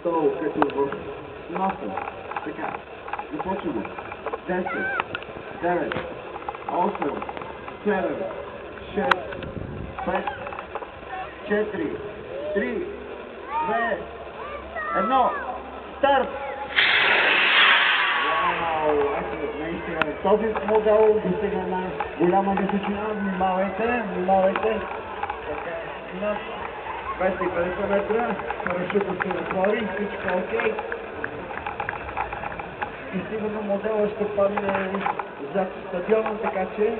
Долу, като в носа. Така. Започваме. 10, 9, 8, 7, 6, 5, 4, 3, 2, 1. Старт! Вау! Ето, наистина, този модел достига на голяма височина. Внимавайте, внимавайте. Така, над 250 метра. Парашутът се отвори, всичко окей. И сигурно модела ще падне зад стадиона, така че...